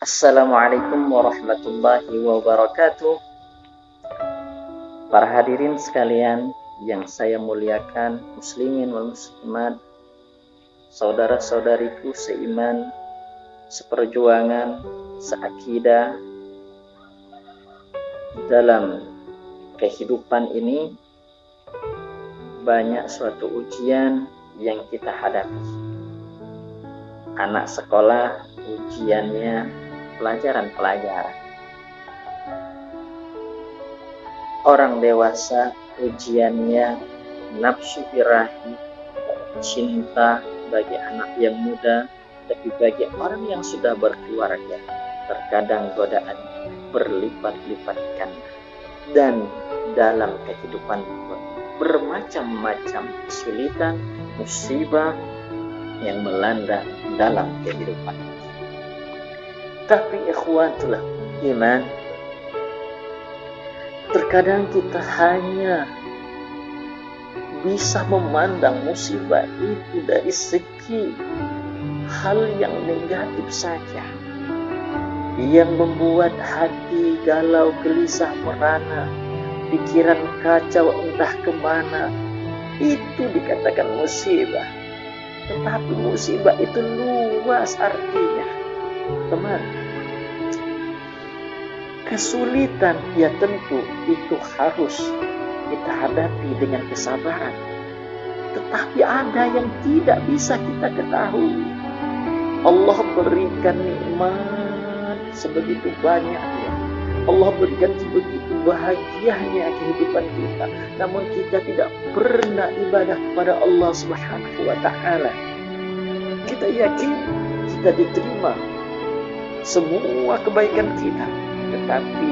Assalamualaikum warahmatullahi wabarakatuh. Para hadirin sekalian yang saya muliakan, muslimin wal muslimat, saudara-saudariku seiman, seperjuangan, seakidah. Dalam kehidupan ini banyak suatu ujian yang kita hadapi. Anak sekolah ujiannya pelajaran-pelajaran. Orang dewasa ujiannya nafsu birahi, cinta bagi anak yang muda, tapi bagi orang yang sudah berkeluarga, terkadang godaan berlipat-lipat ganda. Dan dalam kehidupan pun bermacam-macam kesulitan, musibah yang melanda dalam kehidupan. Tapi ikhwatul iman, terkadang kita hanya bisa memandang musibah itu dari segi hal yang negatif saja, yang membuat hati galau, gelisah, merana, pikiran kacau entah kemana. Itu dikatakan musibah. Tetapi musibah itu luas artinya, teman. Kesulitan ya tentu itu harus kita hadapi dengan kesabaran. Tetapi ada yang tidak bisa kita ketahui. Allah berikan nikmat sebegitu banyaknya. Allah berikan sebegitu bahagianya kehidupan kita. Namun kita tidak pernah ibadah kepada Allah Subhanahu wa ta'ala. Kita yakin kita diterima semua kebaikan kita. Tetapi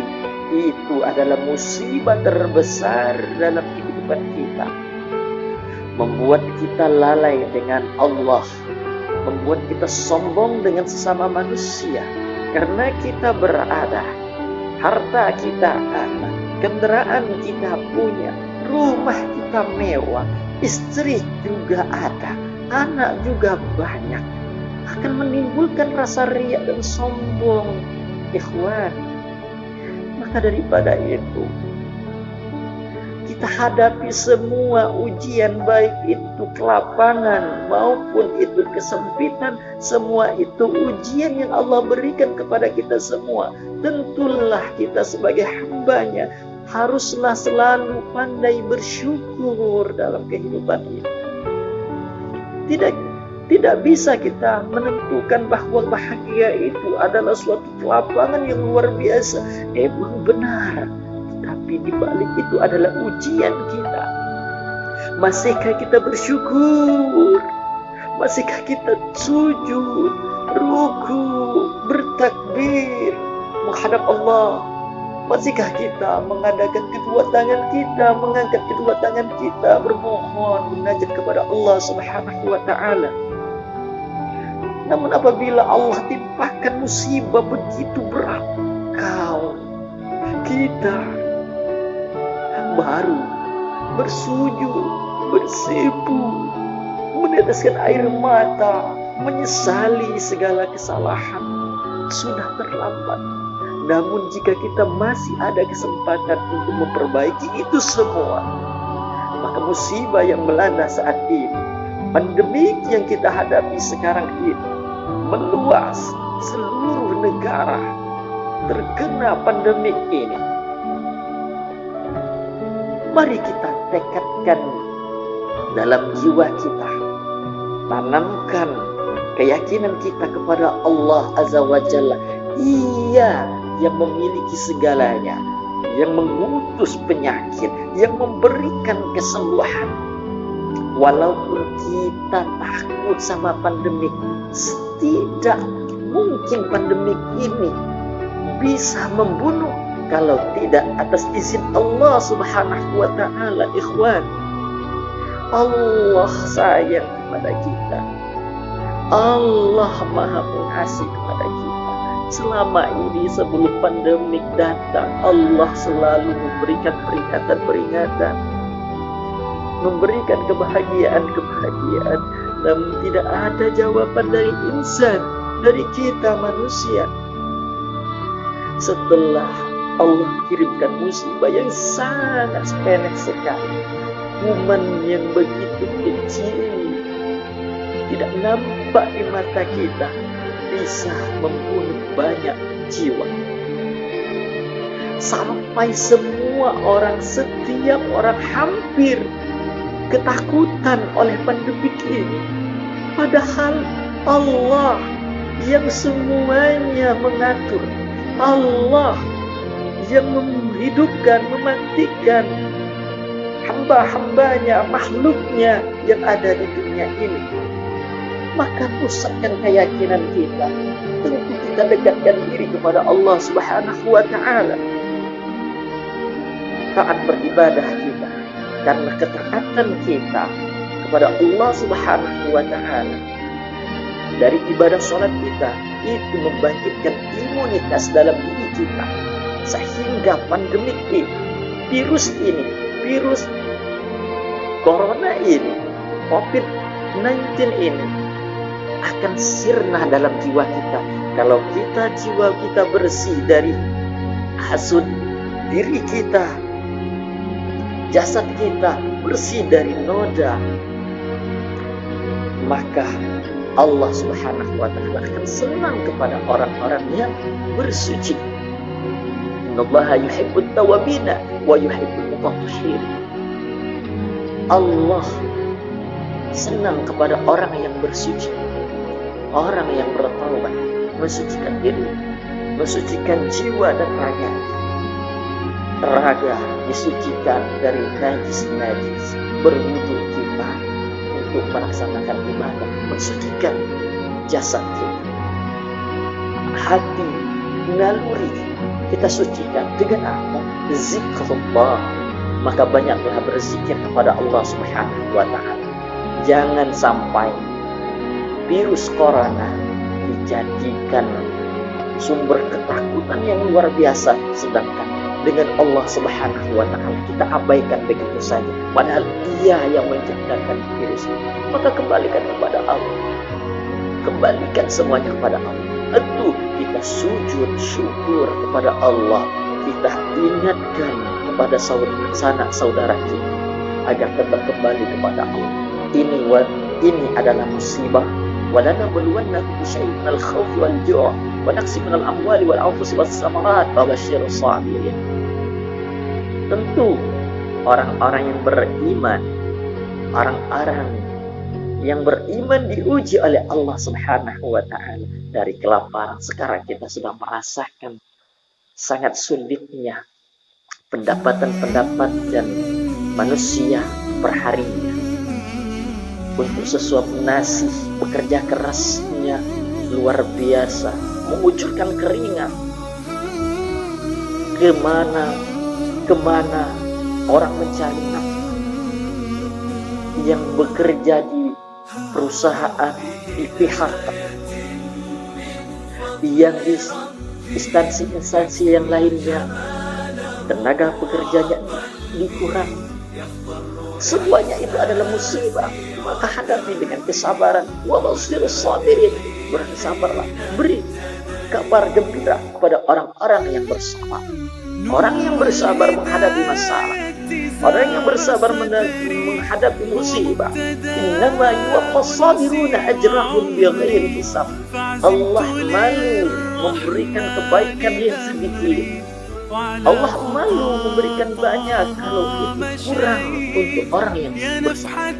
itu adalah musibah terbesar dalam kehidupan kita. Membuat kita lalai dengan Allah. Membuat kita sombong dengan sesama manusia. Karena kita berada, harta kita ada, kendaraan kita punya, rumah kita mewah, istri juga ada, anak juga banyak. Akan menimbulkan rasa riya dan sombong, ikhwan. Maka daripada itu, kita hadapi semua ujian, baik itu kelapangan maupun itu kesempitan. Semua itu ujian yang Allah berikan kepada kita semua. Tentulah kita sebagai hambanya haruslah selalu pandai bersyukur dalam kehidupan ini. Tidak bisa kita menentukan bahwa bahagia itu adalah suatu kelapangan yang luar biasa. Emang benar. Tapi di balik itu adalah ujian kita. Masihkah kita bersyukur? Masihkah kita sujud, ruku, bertakbir menghadap Allah? Masihkah kita mengadakan kedua tangan kita, mengangkat kedua tangan kita, bermohon, munajat kepada Allah Subhanahu wa ta'ala? Namun apabila Allah timpakan musibah begitu berat, kita baru bersujud, bersimpu, meneteskan air mata, menyesali segala kesalahan. Sudah terlambat. Namun jika kita masih ada kesempatan untuk memperbaiki itu semua, maka musibah yang melanda saat ini, pandemi yang kita hadapi sekarang ini, meluas seluruh negara terkena pandemi ini. Mari kita tekadkan dalam jiwa kita, tanamkan keyakinan kita kepada Allah Azza wa Jalla. Ia yang memiliki segalanya, yang mengutus penyakit, yang memberikan kesembuhan. Walaupun kita takut sama pandemik, tidak mungkin pandemik ini bisa membunuh kalau tidak atas izin Allah Subhanahu wa ta'ala, ikhwan. Allah sayang kepada kita. Allah maha pengasih kepada kita. Selama ini sebelum pandemik datang, Allah selalu memberikan peringatan, memberikan kebahagiaan, namun tidak ada jawaban dari insan, dari kita manusia. setelah Allah kirimkan musibah yang sangat sepele sekali, kuman yang begitu kecil, tidak nampak di mata kita, bisa membunuh banyak jiwa. Sampai semua orang, setiap orang hampir ketakutan oleh pandemik ini. Padahal Allah yang semuanya mengatur, Allah yang menghidupkan, mematikan hamba-hambanya, makhluknya yang ada di dunia ini. Maka pusatkan keyakinan kita, tentu kita dekatkan diri kepada Allah Subhanahu wa Ta'ala. Taat beribadah kita, karena ketaatan kita kepada Allah Subhanahu wa Ta'ala dari ibadah sholat kita itu membangkitkan imunitas dalam diri kita, sehingga pandemik ini, virus corona ini, COVID-19 ini akan sirna dalam jiwa kita kalau jiwa kita bersih dari hasud, diri kita, jasad kita bersih dari noda, maka Allah Subhanahu wa Ta'ala akan senang kepada orang-orang yang bersuci. Innallaha yuhibbut tawwabina wa yuhibbul mutatahhirin. Allah senang kepada orang yang bersuci, orang yang bertaubat, mensucikan diri, mensucikan jiwa dan raga. Raga disucikan dari najis-najis, berwudu kita untuk melaksanakan ibadah, mensucikan jasad kita. Hati, naluri kita sucikan dengan apa? Zikrullah. Maka banyaklah berzikir kepada Allah Subhanahu wa Ta'ala. Jangan sampai virus corona dijadikan sumber ketakutan yang luar biasa, sedangkan dengan Allah Subhanahu wa Ta'ala kita abaikan begitu saja, padahal Dia yang menciptakan virus ini. Maka kembalikan kepada Allah, kembalikan semuanya kepada Allah. Tentu kita sujud syukur kepada Allah, kita ingatkan kepada sanak saudara kita agar tetap kembali kepada Allah. Ini adalah musibah. وَلَنَبْلُوَنَّكُمْ بِشَيْءٍ مِنَ الْخَوْفِ وَالْجُوعِ وَنَقْصٍ مِنَ الْأَمْوَالِ وَالْأَنْفُسِ وَالثَّمَرَاتِ وَبَشِّرِ الصَّابِرِينَ. Tentu orang-orang yang beriman, orang-orang yang beriman diuji oleh Allah Subhanahu wa Ta'ala. Dari kelaparan sekarang kita sudah merasakan sangat sulitnya pendapatan manusia perharinya. Untuk sesuap nasi, bekerja kerasnya luar biasa, mengucurkan keringat. Kemana orang mencari nafkah, yang bekerja di perusahaan di PHK, yang di instansi-instansi yang lainnya tenaga pekerjanya dikurangi. Semuanya itu adalah musibah. Maka hadapi dengan kesabaran. Wa basyirus sabirin. Bersabarlah. Beri kabar gembira kepada orang-orang yang bersabar. Orang yang bersabar menghadapi masalah, orang yang bersabar menghadapi musibah. Innama yuwaffas sabiruna ajrahum bighairi hisab. Allah malu memberikan kebaikan yang sedikit. Allah malu memberikan banyak kalau itu kurang untuk orang yang bersabar.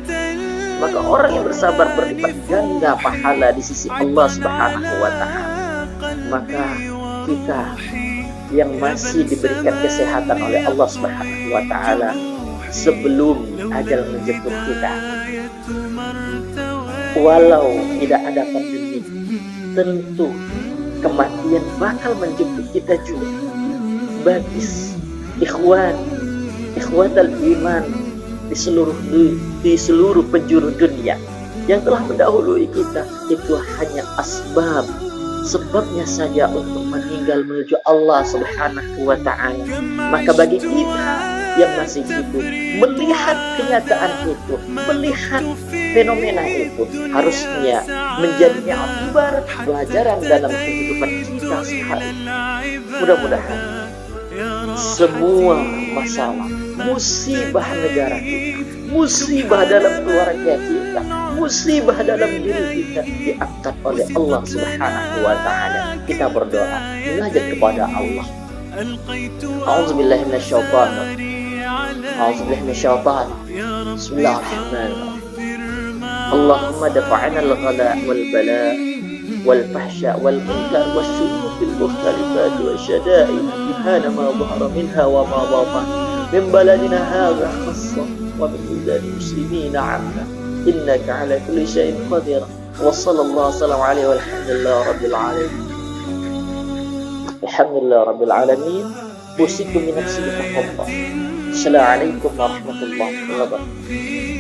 Maka orang yang bersabar berlipat ganda pahala di sisi Allah Subhanahu wa Ta'ala. Maka kita yang masih diberikan kesehatan oleh Allah Subhanahu wa Ta'ala, sebelum ajal menjemput kita, walau tidak ada pandemi, tentu kematian bakal menjemput kita juga. Bagi ikhwatal iman di seluruh penjuru dunia yang telah mendahului kita, itu hanya sebabnya saja untuk meninggal menuju Allah Subhanahu wa Ta'ala. Maka bagi kita yang masih hidup, melihat kenyataan itu, melihat fenomena itu, harusnya menjadi pelajaran dalam kehidupan kita besar sekali. Mudah-mudahan semua masalah, musibah negara kita, musibah dalam keluarga kita, musibah dalam diri kita diangkat oleh Allah Subhanahu wa Ta'ala. Kita berdoa, munajat kepada Allah. A'udzubillahi minasyaitonir Bismillahirrahmanirrahim. Allahumma dafa'na al-ghala wal bala wal fahsya wal munkar wasyurur fil mukhtalifat wa syada'i bihana ma dhahara minha wa ma batan min baladina hadha khassa wa min biladi muslimina 'amma innaka 'ala kulli syai'in qadir. Wa sallallahu alaihi wa alhamdulillah rabbil alamin. Alhamdulillah rabbil alamin. Usikum min nafsi taqwa. Assalamualaikum warahmatullahi wabarakatuh.